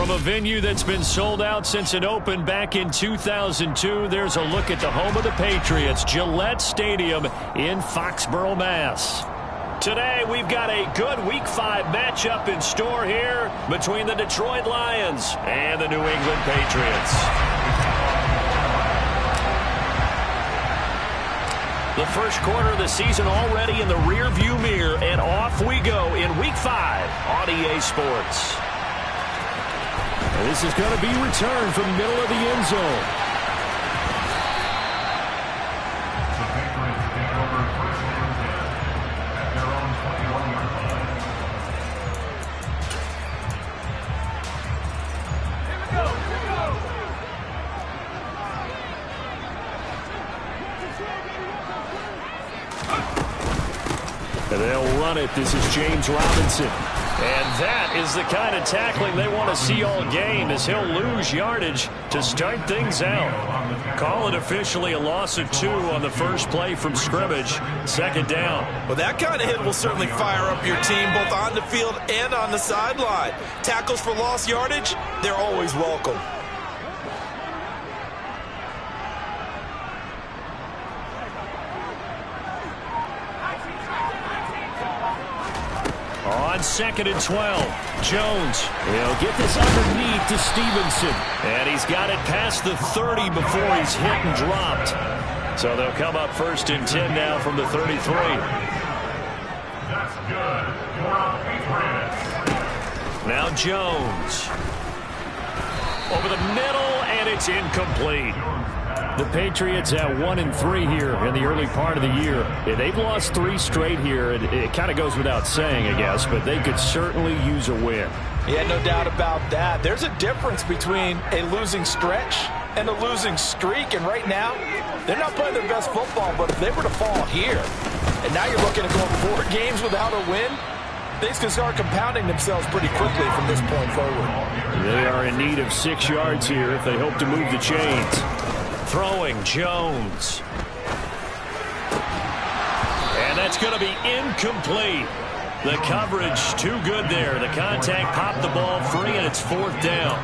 From a venue that's been sold out since it opened back in 2002, there's a look at the home of the Patriots, Gillette Stadium in Foxborough, Mass. Today, we've got a good Week 5 matchup in store here between the Detroit Lions and the New England Patriots. The first quarter of the season already in the rearview mirror, and off we go in Week 5 on EA Sports. This is going to be returned from the middle of the end zone. The Patriots take over first and 10 at their own 21-yard line. Here we go. And they'll run it. This is James Robinson. And that is the kind of tackling they want to see all game, as he'll lose yardage to start things out. Call it officially a loss of 2 on the first play from scrimmage. Second down. Well, that kind of hit will certainly fire up your team both on the field and on the sideline. Tackles for lost yardage, they're always welcome. On 2nd and 12, Jones. He'll get this underneath to Stevenson. And he's got it past the 30 before he's hit and dropped. So they'll come up 1st and 10 now from the 33. That's good. You're on Patriots. Now Jones. Over the middle, and it's incomplete. The Patriots at 1-3 here in the early part of the year. Yeah, they've lost 3 straight here. It kind of goes without saying, I guess, but they could certainly use a win. Yeah, no doubt about that. There's a difference between a losing stretch and a losing streak, and right now, they're not playing their best football, but if they were to fall here, and now you're looking at going 4 games without a win, things can start compounding themselves pretty quickly from this point forward. They are in need of 6 yards here if they hope to move the chains. Throwing, Jones. And that's going to be incomplete. The coverage too good there. The contact popped the ball free, and it's 4th down.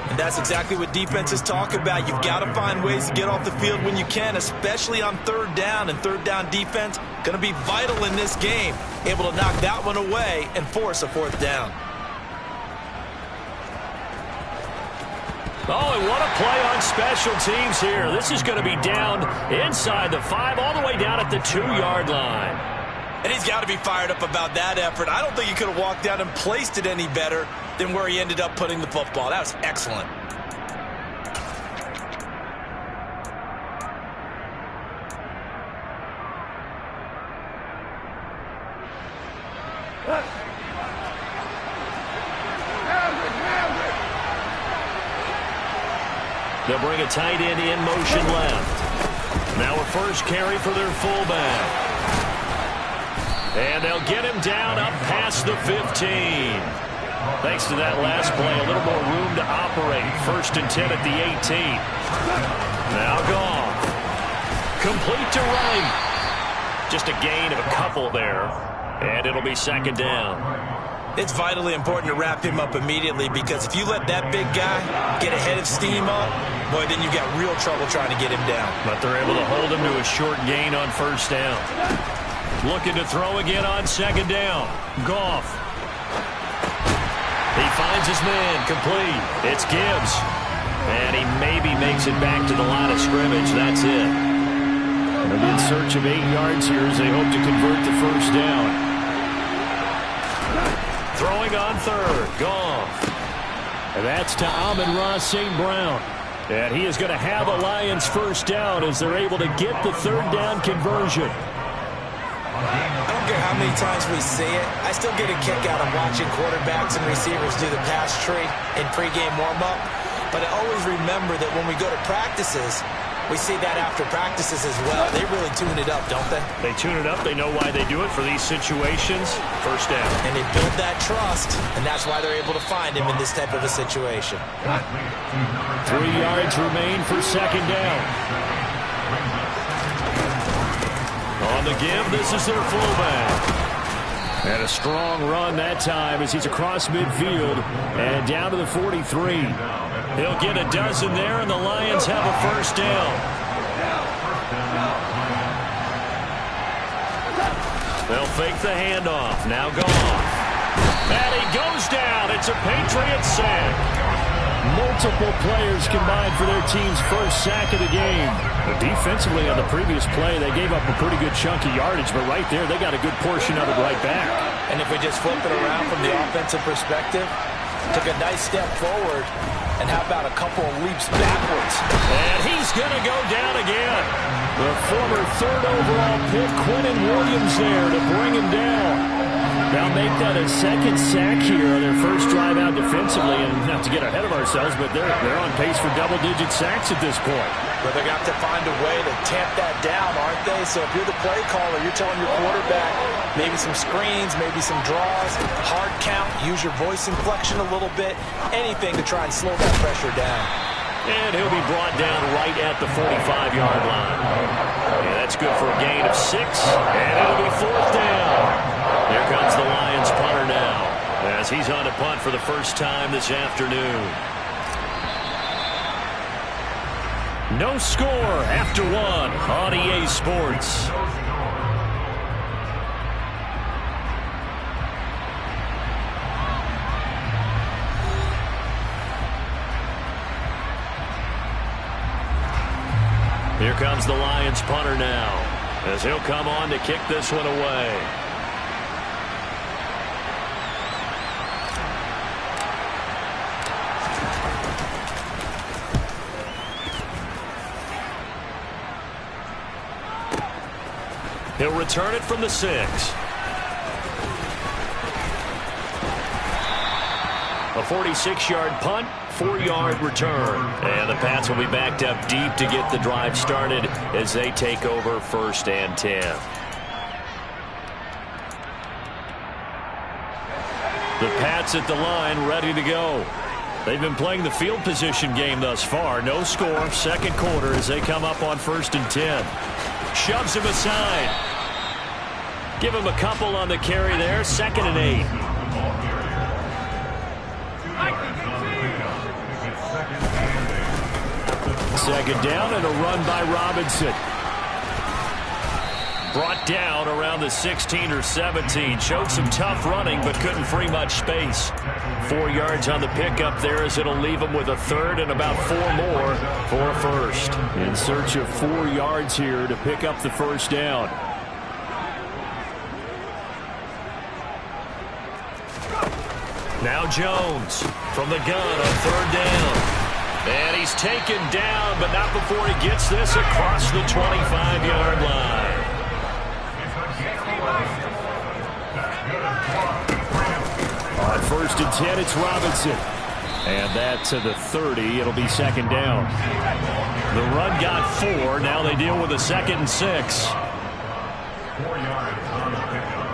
And that's exactly what defenses talk about. You've got to find ways to get off the field when you can, especially on 3rd down. And 3rd down defense going to be vital in this game. Able to knock that one away and force a 4th down. Oh, and what a play on special teams here. This is going to be down inside the 5, all the way down at the 2-yard line. And he's got to be fired up about that effort. I don't think he could have walked down and placed it any better than where he ended up putting the football. That was excellent. They'll bring a tight end in motion left. Now a first carry for their fullback. And they'll get him down up past the 15. Thanks to that last play, a little more room to operate. 1st and 10 at the 18. Now Goff. Complete to right. Just a gain of a couple there. And it'll be 2nd down. It's vitally important to wrap him up immediately, because if you let that big guy get a head of steam up, boy, then you've got real trouble trying to get him down. But they're able to hold him to a short gain on 1st down. Looking to throw again on 2nd down. Goff. He finds his man, complete. It's Gibbs. And he maybe makes it back to the line of scrimmage. That's it. They'll be in search of 8 yards here as they hope to convert the 1st down. Throwing on 3rd, Goff. And that's to Amon-Ra St. Brown. And he is going to have a Lions 1st down as they're able to get the 3rd down conversion. I don't care how many times we see it, I still get a kick out of watching quarterbacks and receivers do the pass tree in pregame warm-up. But I always remember that when we go to practices, we see that after practices as well. They really tune it up, don't they? They tune it up. They know why they do it for these situations. 1st down. And they build that trust, and that's why they're able to find him in this type of a situation. 3 yards remain for 2nd down. On the give, this is their fullback. And a strong run that time as he's across midfield and down to the 43. He'll get a dozen there, and the Lions have a first down. They'll fake the handoff. Now Goff. And he goes down. It's a Patriots sack. Multiple players combined for their team's first sack of the game. But defensively on the previous play, they gave up a pretty good chunk of yardage, but right there, they got a good portion of it right back. And if we just flip it around from the offensive perspective, took a nice step forward, and how about a couple of leaps backwards? And he's going to go down again. The former third overall pick, Quentin Williams, there to bring him down. They'll make that a second sack here on their first drive out defensively, and not to get ahead of ourselves, but they're on pace for double-digit sacks at this point. But they're going to have to find a way to tamp that down, aren't they? So if you're the play caller, you're telling your quarterback maybe some screens, maybe some draws, hard count, use your voice inflection a little bit, anything to try and slow that pressure down. And he'll be brought down right at the 45-yard line. Yeah, that's good for a gain of 6, and it'll be fourth down. Here comes the Lions punter now as he's on to punt for the first time this afternoon. No score after 1 on EA Sports. Here comes the Lions punter now as he'll come on to kick this one away. He'll return it from the 6. A 46-yard punt, 4-yard return. And the Pats will be backed up deep to get the drive started as they take over 1st and 10. The Pats at the line ready to go. They've been playing the field position game thus far. No score, second quarter as they come up on 1st and 10. Shoves him aside. Give him a couple on the carry there. 2nd and 8. Second down and a run by Robinson. Brought down around the 16 or 17. Showed some tough running but couldn't free much space. 4 yards on the pickup there as it'll leave him with a third and about 4 more for a first. In search of 4 yards here to pick up the first down. Now Jones from the gun on 3rd down. And he's taken down, but not before he gets this across the 25-yard line. On 1st and 10, it's Robinson. And that to the 30. It'll be 2nd down. The run got 4. Now they deal with a 2nd and 6. 4 yards on the pickup.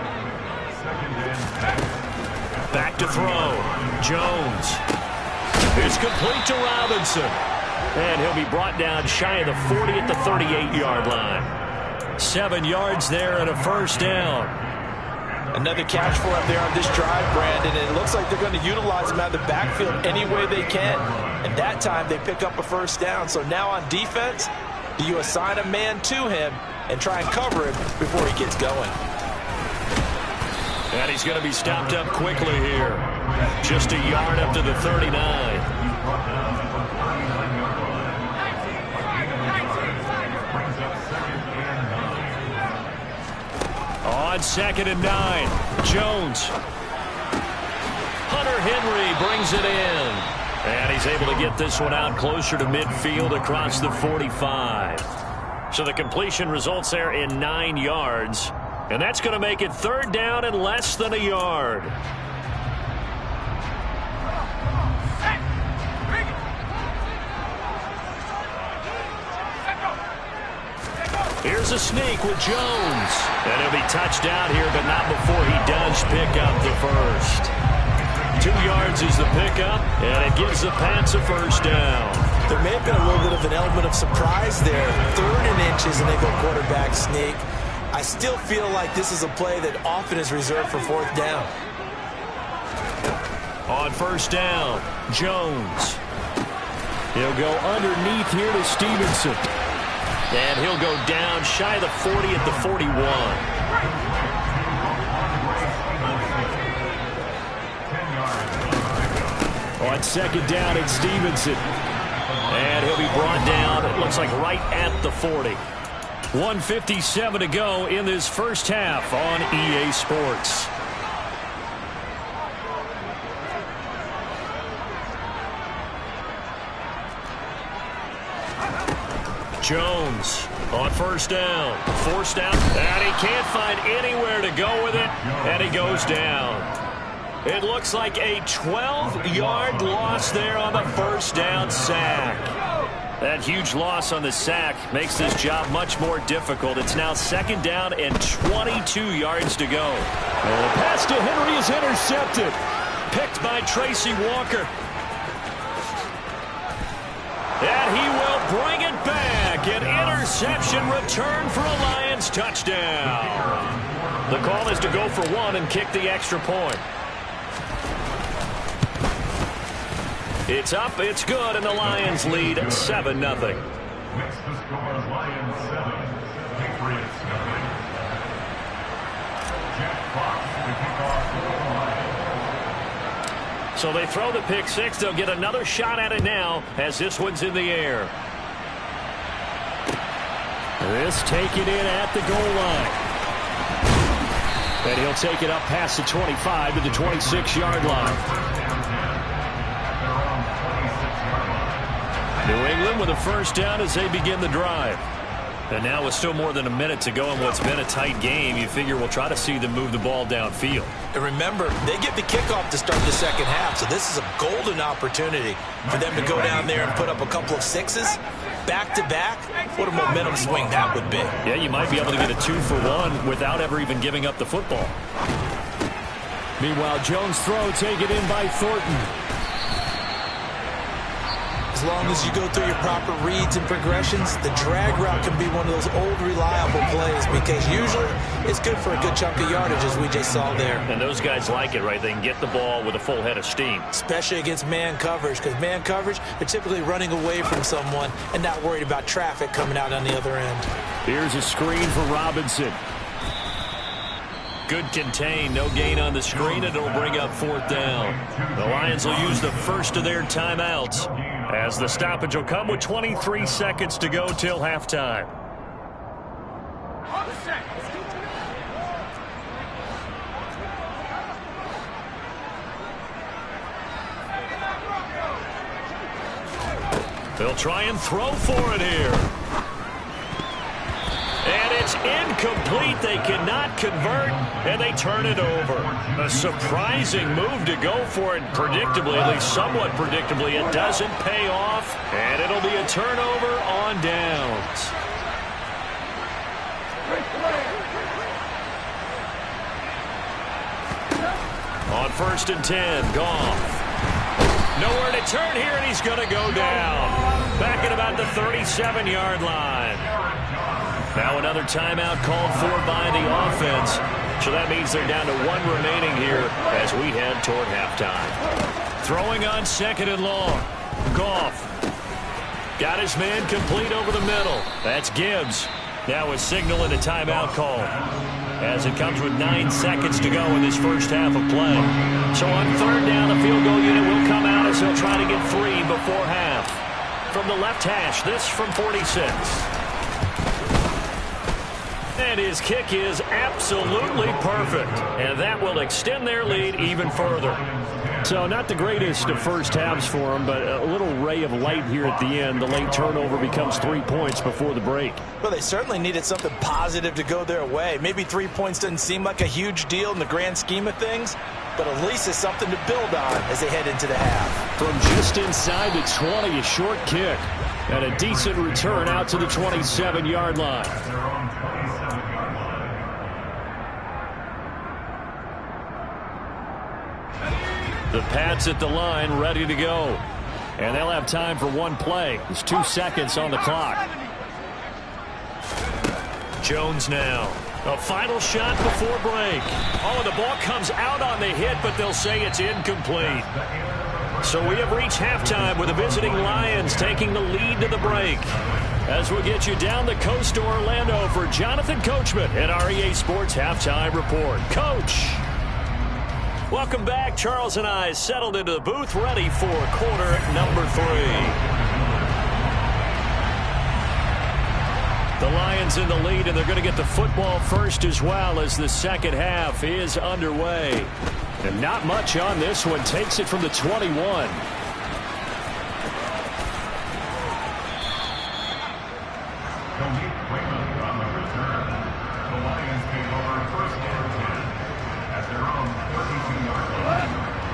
2nd and 10. Back to throw. Jones. It's complete to Robinson. And he'll be brought down shy of the 40 at the 38-yard line. 7 yards there and a first down. Another catch for him there on this drive, Brandon, and it looks like they're going to utilize him out of the backfield any way they can. And that time they pick up a first down. So now on defense, do you assign a man to him and try and cover him before he gets going? And he's going to be stopped up quickly here. Just a yard up to the 39. On 2nd and 9, Jones. Hunter Henry brings it in. And he's able to get this one out closer to midfield across the 45. So the completion results there in 9 yards. And that's going to make it 3rd down and less than a yard. Here's a sneak with Jones. And he'll be touched out here, but not before he does pick up the first. 2 yards is the pickup, and it gives the Pats a first down. There may have been a little bit of an element of surprise there. 3rd and inches, and they go quarterback sneak. I still feel like this is a play that often is reserved for fourth down. On first down, Jones. He'll go underneath here to Stevenson. And he'll go down shy of the 40 at the 41. On second down, it's Stevenson. And he'll be brought down, it looks like right at the 40. 1:57 to go in this first half on EA Sports. Jones on first down, forced out, and he can't find anywhere to go with it, and he goes down. It looks like a 12-yard loss there on the first down sack. That huge loss on the sack makes this job much more difficult. It's now second down and 22 yards to go. And the pass to Henry is intercepted. Picked by Tracy Walker. And he will bring it back. An interception return for a Lions touchdown. The call is to go for one and kick the extra point. It's up, it's good, and the Lions lead 7-0. Next to score, Lions 7, Patriots 9. Jack Fox to kick off for the Lions. So they throw the pick six. They'll get another shot at it now as this one's in the air. This taken in at the goal line. And he'll take it up past the 25 to the 26-yard line. New England with a first down as they begin the drive. And now with still more than a minute to go in what's been a tight game, you figure we'll try to see them move the ball downfield. And remember, they get the kickoff to start the second half, so this is a golden opportunity for them to go down there and put up a couple of sixes back-to-back. What a momentum swing that would be. Yeah, you might be able to get a 2-for-1 without ever even giving up the football. Meanwhile, Jones' throw taken in by Thornton. As long as you go through your proper reads and progressions, the drag route can be one of those old reliable plays because usually it's good for a good chunk of yardage, as we just saw there. And those guys like it, right? They can get the ball with a full head of steam. Especially against man coverage, because man coverage, they're typically running away from someone and not worried about traffic coming out on the other end. Here's a screen for Robinson. Good contain, no gain on the screen, and it'll bring up fourth down. The Lions will use the first of their timeouts as the stoppage will come with 23 seconds to go till halftime. They'll try and throw for it here. And it's incomplete. They cannot convert, and they turn it over. A surprising move to go for it predictably, at least somewhat predictably. It doesn't pay off, and it'll be a turnover on downs. On first and 10, Goff. Nowhere to turn here, and he's going to go down. Back at about the 37-yard line. Now another timeout called for by the offense. So that means they're down to one remaining here as we head toward halftime. Throwing on second and long. Goff. Got his man complete over the middle. That's Gibbs. Now a signal and a timeout call as it comes with 9 seconds to go in this first half of play. So on third down, the field goal unit will come out as he'll try to get 3 before half. From the left hash, this from 46. And his kick is absolutely perfect. And that will extend their lead even further. So not the greatest of first halves for him, but a little ray of light here at the end. The late turnover becomes 3 points before the break. Well, they certainly needed something positive to go their way. Maybe 3 points doesn't seem like a huge deal in the grand scheme of things, but at least it's something to build on as they head into the half. From just inside the 20, a short kick. And a decent return out to the 27-yard line. The Pats at the line, ready to go. And they'll have time for one play. There's 2 seconds on the clock. Jones now. A final shot before break. Oh, and the ball comes out on the hit, but they'll say it's incomplete. So we have reached halftime with the visiting Lions taking the lead to the break. As we get you down the coast to Orlando for Jonathan Coachman at our EA Sports Halftime Report. Coach. Welcome back. Charles and I settled into the booth ready for quarter number 3. The Lions in the lead, and they're going to get the football first as well as the second half is underway. And not much on this one. Takes it from the 21.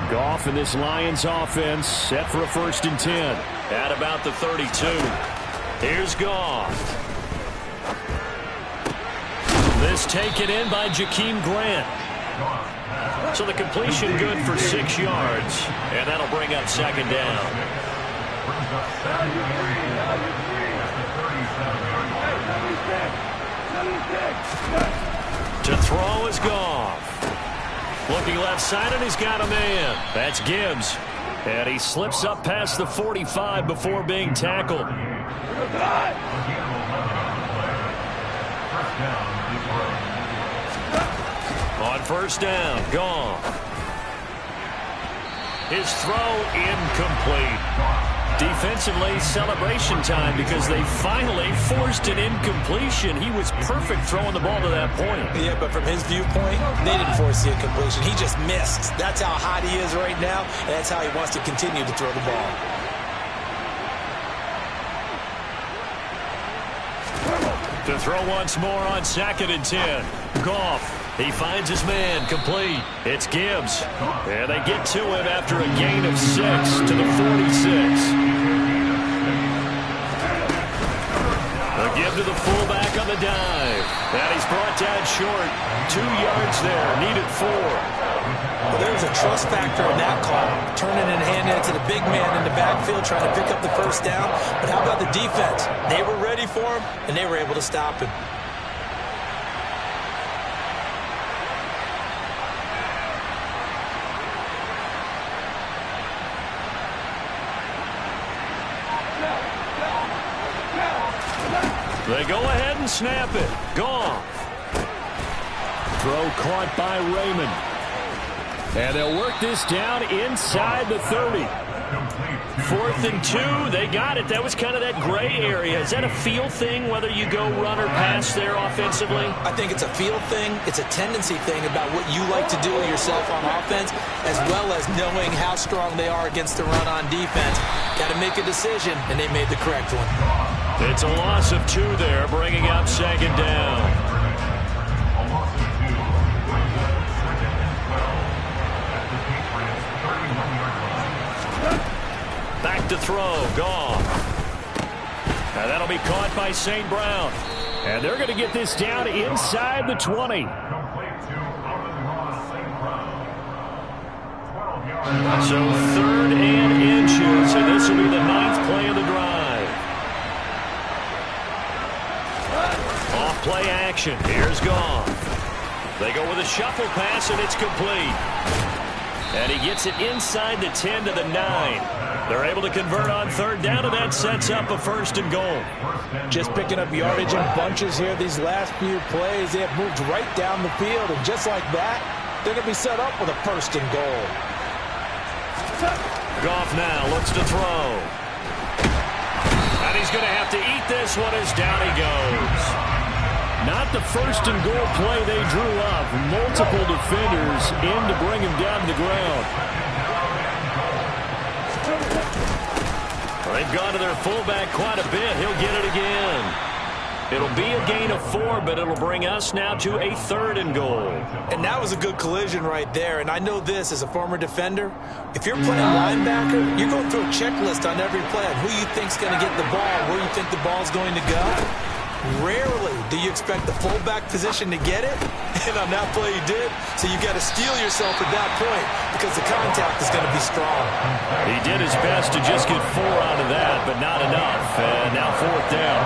Goff and this Lions offense set for a 1st and 10 at about the 32. Here's Goff. This taken in by Jakeem Grant. So the completion good for 6 yards, and that'll bring up 2nd down. To throw is Goff. Looking left side, and he's got a man. That's Gibbs. And he slips up past the 45 before being tackled. On 1st down, Goff. His throw incomplete. Defensively, celebration time because they finally forced an incompletion. He was perfect throwing the ball to that point. Yeah, but from his viewpoint, they didn't force the incompletion. He just missed. That's how hot he is right now, and that's how he wants to continue to throw the ball. To throw once more on 2nd and 10. Goff. He finds his man complete. It's Gibbs. And they get to him after a gain of 6 to the 46. A give to the fullback on the dive. And he's brought down short. 2 yards there. Needed 4. Well, there was a trust factor in that call. Turning and handing it to the big man in the backfield, trying to pick up the 1st down. But how about the defense? They were ready for him, and they were able to stop him. They go ahead and snap it. Goff. Throw caught by Raymond. And they'll work this down inside the 30. 4th and 2. They got it. That was kind of that gray area. Is that a feel thing, whether you go run or pass there offensively? I think it's a feel thing. It's a tendency thing about what you like to do yourself on offense, as well as knowing how strong they are against the run on defense. Got to make a decision, and they made the correct one. It's a loss of 2 there, bringing up 2nd down. Back to throw, Goff. And that'll be caught by St. Brown. And they're going to get this down inside the 20. So 3rd and inches, and this will be the 9th play of the drive. Off play action. Here's Goff. They go with a shuffle pass, and it's complete. And he gets it inside the 10 to the 9. They're able to convert on 3rd down, and that sets up a 1st and goal. Just picking up yardage in bunches here these last few plays. They have moved right down the field, and just like that, they're going to be set up with a 1st and goal. Goff now looks to throw. And he's going to have to eat this one as down he goes. Not the 1st and goal play they drew up. Multiple defenders in to bring him down to the ground. They've gone to their fullback quite a bit. He'll get it again. It'll be a gain of 4, but it'll bring us now to a 3rd and goal. And that was a good collision right there. And I know this as a former defender. If you're playing linebacker, you're going through a checklist on every play on who you think's going to get the ball, where you think the ball's going to go. Rarely do you expect the fullback position to get it, and on that play he did. So you got to steel yourself at that point because the contact is going to be strong. He did his best to just get 4 out of that, but not enough. And now 4th down.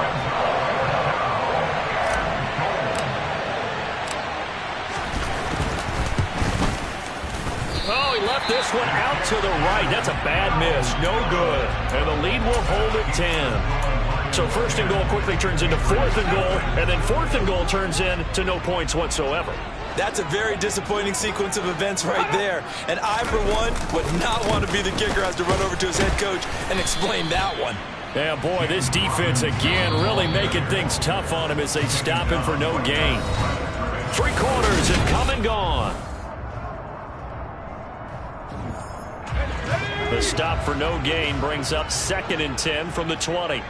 Oh, he left this one out to the right. That's a bad miss. No good. And the lead will hold at 10. So first and goal quickly turns into fourth and goal, and then fourth and goal turns into no points whatsoever. That's a very disappointing sequence of events right there. And I, for one, would not want to be the kicker, has to run over to his head coach and explain that one. Yeah, boy, this defense again really making things tough on him as they stop him for no gain. 3 quarters and come and gone. The stop for no gain brings up 2nd and 10 from the 20.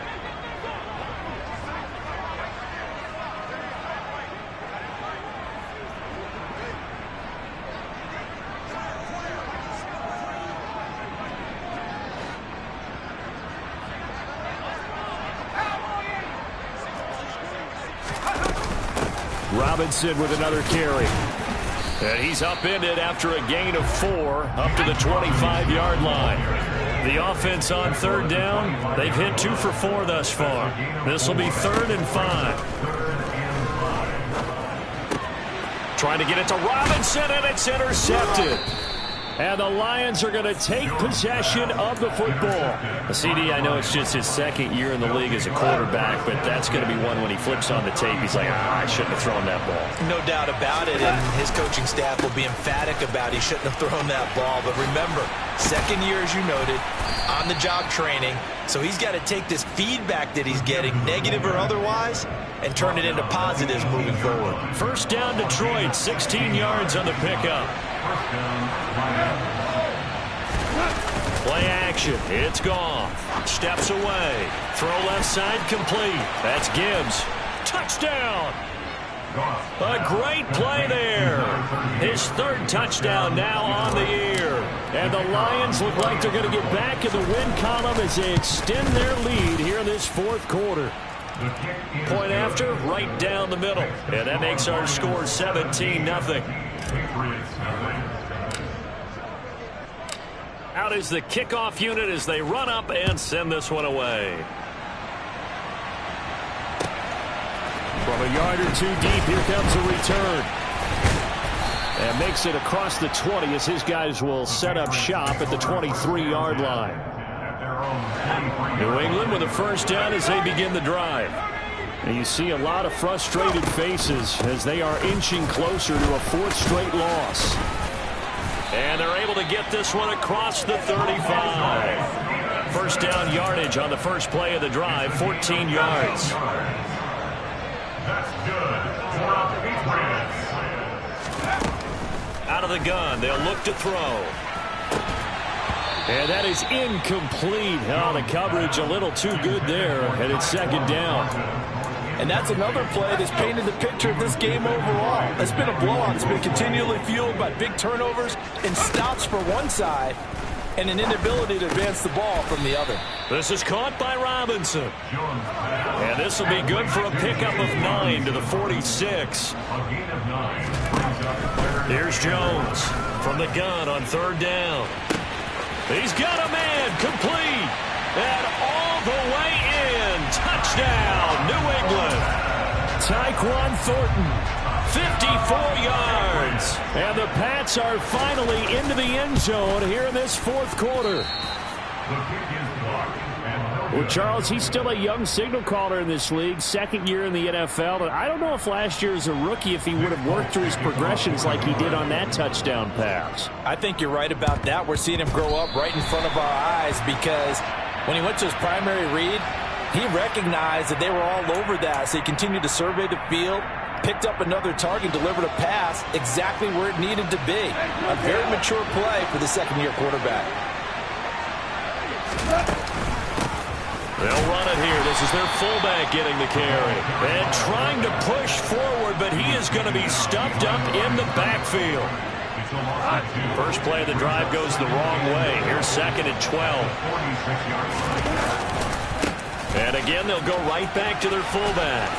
Robinson with another carry. And he's upended after a gain of 4 up to the 25-yard line. The offense on 3rd down, they've hit 2 for 4 thus far. This will be 3rd and 5. Trying to get it to Robinson, and it's intercepted. And the Lions are going to take possession of the football. CD, I know it's just his 2nd year in the league as a quarterback, but that's going to be one when he flips on the tape. He's like, I shouldn't have thrown that ball. No doubt about it, and his coaching staff will be emphatic about he shouldn't have thrown that ball. But remember, 2nd year, as you noted, on-the-job training. So he's got to take this feedback that he's getting, negative or otherwise, and turn it into positives moving forward. First down, Detroit, 16 yards on the pickup. Play action. It's gone. Steps away. Throw left side complete. That's Gibbs. Touchdown. A great play there. His 3rd touchdown now on the year. And the Lions look like they're going to get back in the win column as they extend their lead here in this 4th quarter. Point after, right down the middle. And that makes our score 17-0. Out is the kickoff unit as they run up and send this one away. From a yard or 2 deep, here comes a return. And makes it across the 20 as his guys will set up shop at the 23-yard line. New England with a first down as they begin the drive. And you see a lot of frustrated faces as they are inching closer to a 4th straight loss. And they're able to get this one across the 35. First down yardage on the first play of the drive, 14 yards. That's good. Out of the gun, they'll look to throw. And that is incomplete. Oh, the coverage a little too good there, and it's 2nd down. And that's another play that's painted the picture of this game overall. It's been a blowout. It's been continually fueled by big turnovers and stops for one side and an inability to advance the ball from the other. This is caught by Robinson. And this will be good for a pickup of 9 to the 46. Here's Jones from the gun on 3rd down. He's got a man complete. And all the way in. Touchdown, New England. Tyquan Thornton, 54 yards. And the Pats are finally into the end zone here in this 4th quarter. Well, Charles, he's still a young signal caller in this league, 2nd year in the NFL. But I don't know if last year as a rookie if he would have worked through his progressions like he did on that touchdown pass. I think you're right about that. We're seeing him grow up right in front of our eyes because when he went to his primary read, he recognized that they were all over that. So he continued to survey the field, picked up another target, delivered a pass exactly where it needed to be. A very mature play for the 2nd-year quarterback. They'll run it here. This is their fullback getting the carry. And trying to push forward, but he is going to be stuffed up in the backfield. First play of the drive goes the wrong way. Here's 2nd and 12. And again, they'll go right back to their fullback.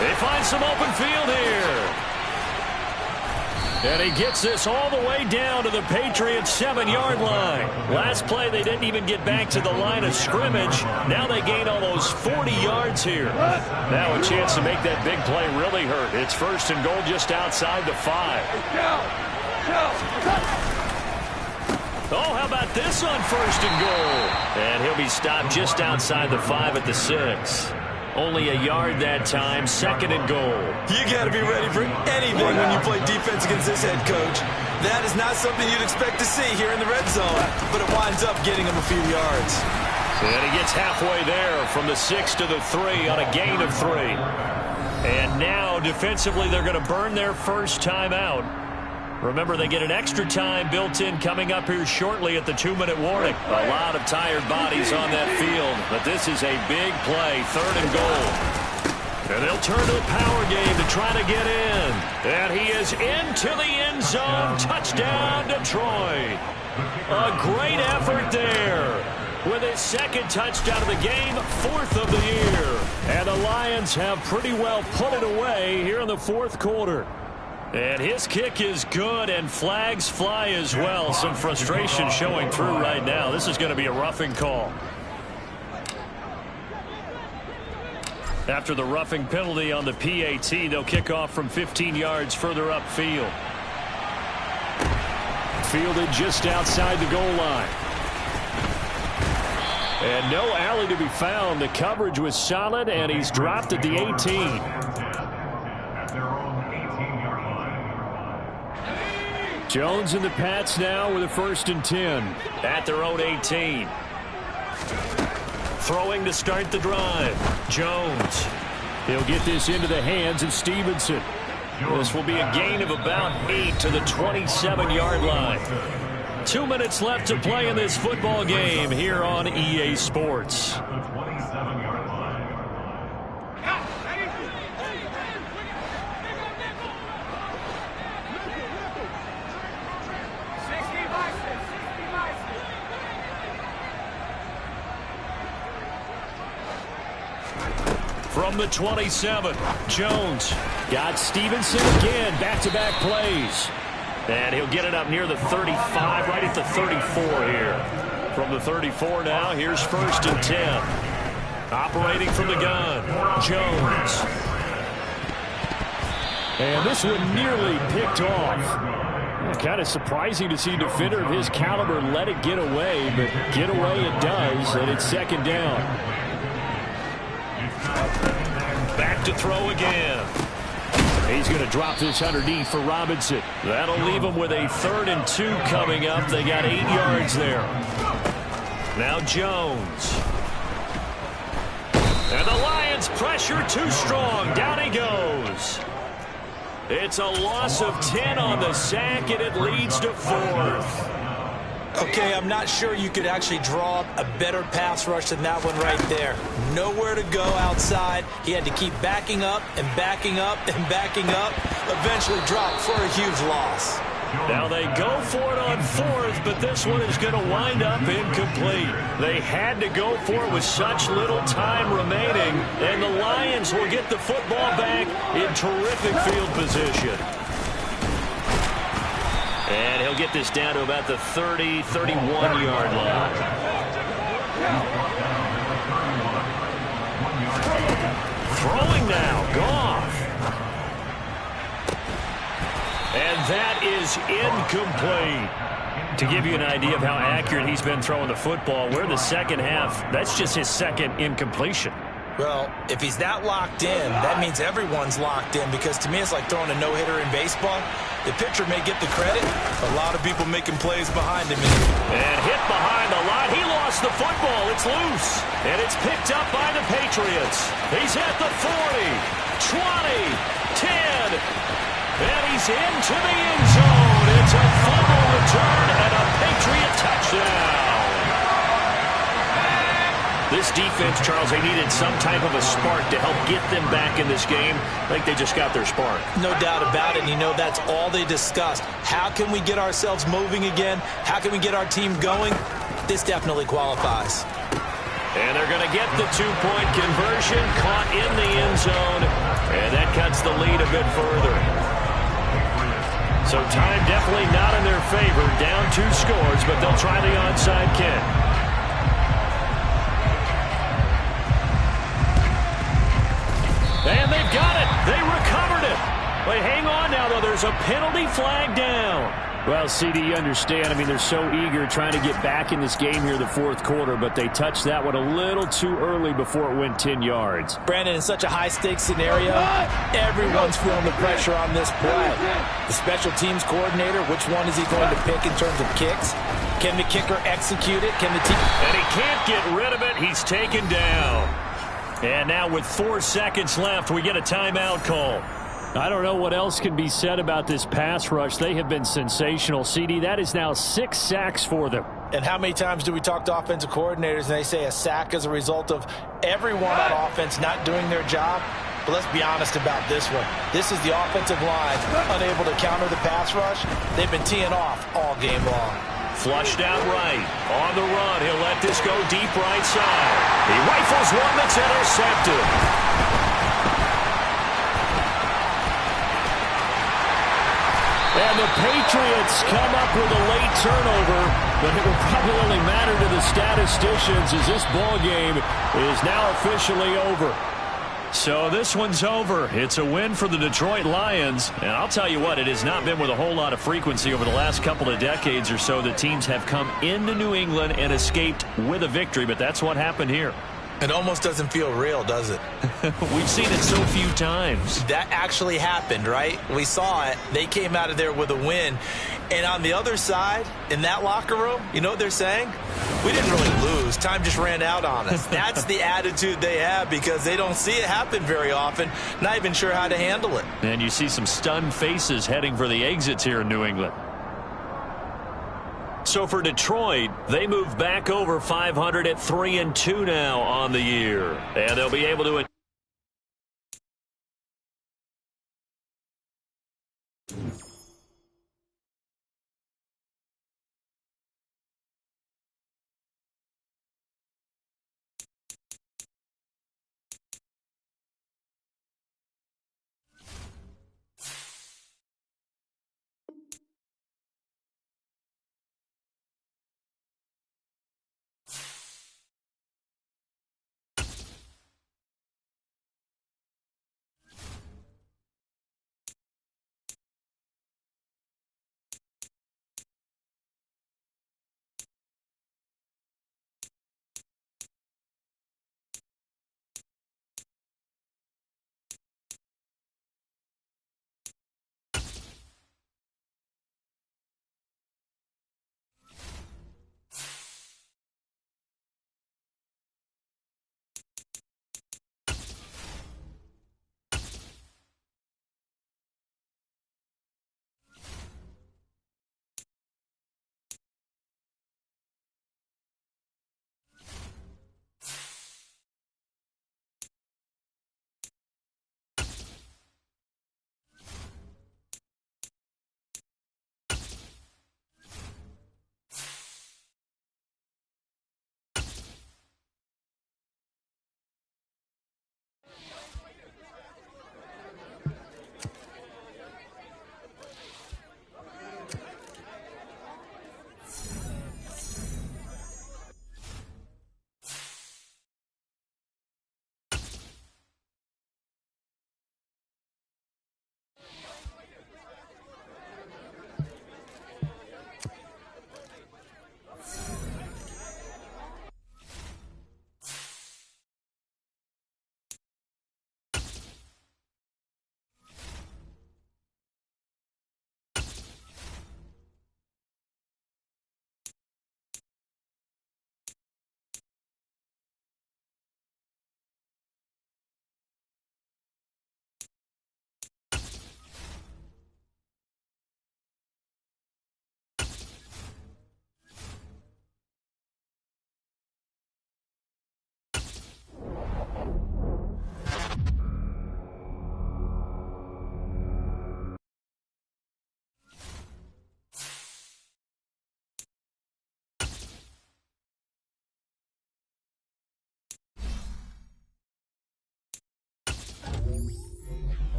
They find some open field here. And he gets this all the way down to the Patriots' 7-yard line. Last play, they didn't even get back to the line of scrimmage. Now they gain almost 40 yards here. Now a chance to make that big play really hurt. It's 1st and goal just outside the 5. Oh, how about this on 1st and goal? And he'll be stopped just outside the 5 at the 6. Only a yard that time, 2nd and goal. You got to be ready for anything when you play defense against this head coach. That is not something you'd expect to see here in the red zone, but it winds up getting him a few yards. And he gets halfway there from the 6 to the 3 on a gain of 3. And now, defensively, they're going to burn their first time out. Remember, they get an extra time built in coming up here shortly at the 2-minute warning. A lot of tired bodies on that field, but this is a big play, 3rd and goal. And they'll turn to the power game to try to get in. And he is into the end zone. Touchdown, Detroit. A great effort there. With his 2nd touchdown of the game, 4th of the year. And the Lions have pretty well put it away here in the 4th quarter. And his kick is good, and flags fly as well. Some frustration showing through right now. This is going to be a roughing call. After the roughing penalty on the PAT, they'll kick off from 15 yards further upfield. Fielded just outside the goal line. And no alley to be found. The coverage was solid, and he's dropped at the 18. Jones and the Pats now with a 1st and 10 at their own 18. Throwing to start the drive. Jones. He'll get this into the hands of Stevenson. This will be a gain of about 8 to the 27-yard line. 2 minutes left to play in this football game here on EA Sports. From the 27, Jones got Stevenson again, back-to-back plays. And he'll get it up near the 35, right at the 34 here. From the 34 now, here's 1st and 10. Operating from the gun, Jones. And this one nearly picked off. Kind of surprising to see a defender of his caliber let it get away, but get away it does, and it's 2nd down. Back to throw again. He's going to drop this underneath for Robinson. That'll leave him with a 3rd and 2 coming up. They got 8 yards there. Now Jones. And the Lions pressure too strong. Down he goes. It's a loss of 10 on the sack, and it leads to 4th. Okay, I'm not sure you could actually draw up a better pass rush than that one right there. Nowhere to go outside. He had to keep backing up and backing up and backing up. Eventually dropped for a huge loss. Now they go for it on 4th, but this one is going to wind up incomplete. They had to go for it with such little time remaining, and the Lions will get the football back in terrific field position. And he'll get this down to about the 30, 31-yard line. Throwing now, Goff. And that is incomplete. To give you an idea of how accurate he's been throwing the football, we're in the 2nd half. That's just his 2nd incompletion. Well, if he's that locked in, that means everyone's locked in, because to me it's like throwing a no-hitter in baseball. The pitcher may get the credit. A lot of people making plays behind him. And hit behind the line. He lost the football. It's loose. And it's picked up by the Patriots. He's at the 40, 20, 10. And he's into the end zone. It's a fumble return and a Patriot touchdown. This defense, Charles, they needed some type of a spark to help get them back in this game. I think they just got their spark. No doubt about it. And you know, that's all they discussed. How can we get ourselves moving again? How can we get our team going? This definitely qualifies. And they're going to get the 2-point conversion, caught in the end zone. And that cuts the lead a bit further. So time definitely not in their favor. Down 2 scores, but they'll try the onside kick. And they've got it. They recovered it. But hang on now, though. There's a penalty flag down. Well, CD, you understand. I mean, they're so eager trying to get back in this game here the fourth quarter, but they touched that one a little too early before it went 10 yards. Brandon, in such a high-stakes scenario, everyone's feeling the pressure on this play. The special teams coordinator, which one is he going to pick in terms of kicks? Can the kicker execute it? Can the team... And he can't get rid of it. He's taken down. And now with 4 seconds left, we get a timeout call. I don't know what else can be said about this pass rush. They have been sensational, CD. That is now 6 sacks for them. And how many times do we talk to offensive coordinators and they say a sack is a result of everyone on offense not doing their job? But let's be honest about this one. This is the offensive line unable to counter the pass rush. They've been teeing off all game long. Flushed out right. On the run, he'll let this go deep right side. He rifles one that's intercepted. And the Patriots come up with a late turnover, but it will probably only matter to the statisticians as this ball game is now officially over. So this one's over. It's a win for the Detroit Lions. And I'll tell you what, it has not been with a whole lot of frequency over the last couple of decades or so that teams have come into New England and escaped with a victory, but that's what happened here. It almost doesn't feel real, does it? We've seen it so few times. That actually happened, right? We saw it. They came out of there with a win. And on the other side, in that locker room, you know what they're saying? We didn't really lose. Time just ran out on us. That's the attitude they have because they don't see it happen very often, not even sure how to handle it. And you see some stunned faces heading for the exits here in New England. So for Detroit, they move back over 500 at 3-2 now on the year. And they'll be able to...